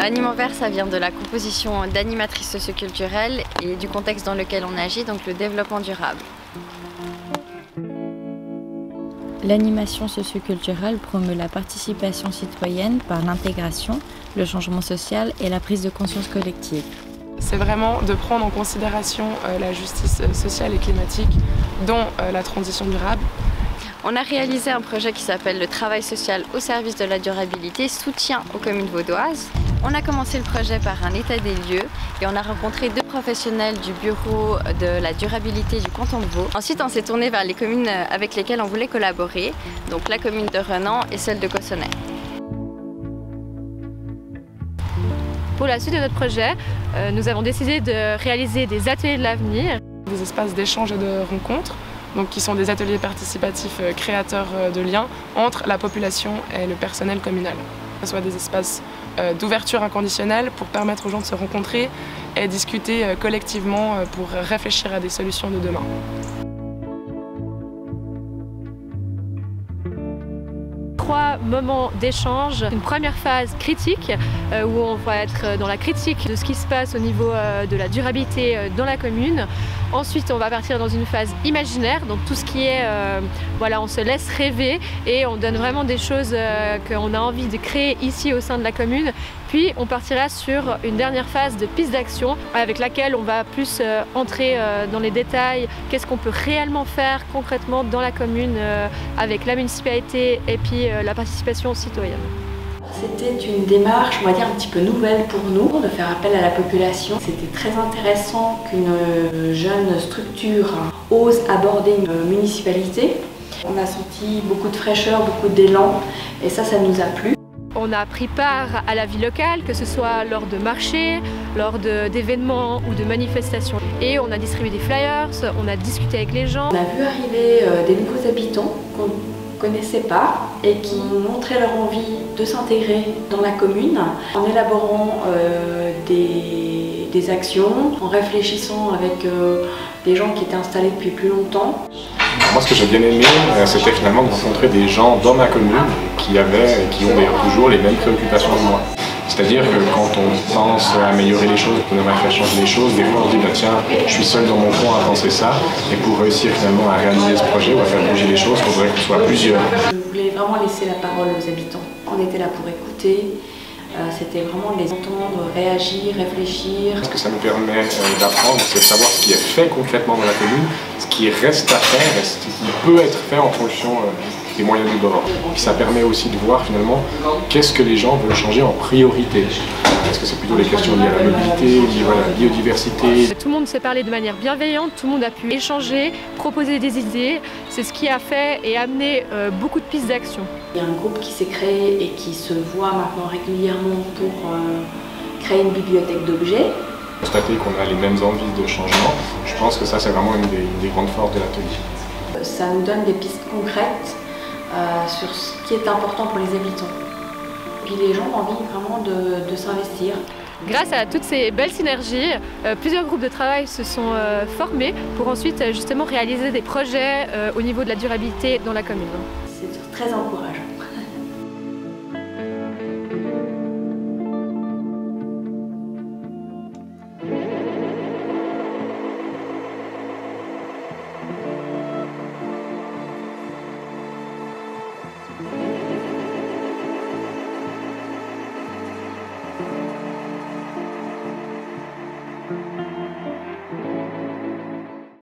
Anime en Vert, ça vient de la composition d'animatrices socioculturelles et du contexte dans lequel on agit, donc le développement durable. L'animation socioculturelle promeut la participation citoyenne par l'intégration, le changement social et la prise de conscience collective. C'est vraiment de prendre en considération la justice sociale et climatique, dont la transition durable. On a réalisé un projet qui s'appelle le travail social au service de la durabilité, soutien aux communes vaudoises. On a commencé le projet par un état des lieux et on a rencontré 2 professionnels du bureau de la durabilité du canton de Vaud. Ensuite, on s'est tourné vers les communes avec lesquelles on voulait collaborer, donc la commune de Renan et celle de Cossonay. Pour la suite de notre projet, nous avons décidé de réaliser des ateliers de l'avenir. Des espaces d'échange et de rencontres, donc qui sont des ateliers participatifs créateurs de liens entre la population et le personnel communal. Que ce soit des espaces d'ouverture inconditionnelle pour permettre aux gens de se rencontrer et discuter collectivement pour réfléchir à des solutions de demain. 3 moments d'échange. Une première phase critique où on va être dans la critique de ce qui se passe au niveau de la durabilité dans la commune. Ensuite, on va partir dans une phase imaginaire, donc tout ce qui est, voilà, on se laisse rêver et on donne vraiment des choses qu'on a envie de créer ici au sein de la commune. Puis on partira sur une dernière phase de piste d'action avec laquelle on va plus entrer dans les détails, qu'est-ce qu'on peut réellement faire concrètement dans la commune avec la municipalité et puis la participation citoyenne. C'était une démarche, on va dire, un petit peu nouvelle pour nous, de faire appel à la population. C'était très intéressant qu'une jeune structure ose aborder une municipalité. On a senti beaucoup de fraîcheur, beaucoup d'élan et ça nous a plu. On a pris part à la vie locale, que ce soit lors de marchés, lors d'événements ou de manifestations. Et on a distribué des flyers, on a discuté avec les gens. On a vu arriver des nouveaux habitants qu'on ne connaissait pas et qui montraient leur envie de s'intégrer dans la commune en élaborant des actions, en réfléchissant avec des gens qui étaient installés depuis plus longtemps. Moi, ce que j'ai bien aimé, c'était finalement de rencontrer des gens dans ma commune qui avaient et qui ont d'ailleurs toujours les mêmes préoccupations que moi. C'est-à-dire que quand on pense à améliorer les choses, qu'on aimerait faire changer les choses, des fois on se dit bah, tiens, je suis seul dans mon coin à penser ça, et pour réussir finalement à réaliser ce projet ou à faire bouger les choses, il faudrait qu'on soit plusieurs. Je voulais vraiment laisser la parole aux habitants. On était là pour écouter. C'était vraiment les entendre, réagir, réfléchir. Ce que ça nous permet d'apprendre, c'est de savoir ce qui est fait concrètement dans la commune, ce qui reste à faire et ce qui peut être fait en fonction des moyens du bord. Puis ça permet aussi de voir finalement qu'est-ce que les gens veulent changer en priorité. Est-ce que c'est plutôt des questions liées à la mobilité, liées à la biodiversité? Tout le monde s'est parlé de manière bienveillante, tout le monde a pu échanger, proposer des idées. C'est ce qui a fait et amené beaucoup de pistes d'action. Il y a un groupe qui s'est créé et qui se voit maintenant régulièrement pour créer une bibliothèque d'objets. Constater qu'on a les mêmes envies de changement, je pense que ça c'est vraiment une des grandes forces de l'atelier. Ça nous donne des pistes concrètes sur ce qui est important pour les habitants. Puis les gens ont envie vraiment de s'investir. Grâce à toutes ces belles synergies, plusieurs groupes de travail se sont formés pour ensuite justement réaliser des projets au niveau de la durabilité dans la commune. C'est très encourageant.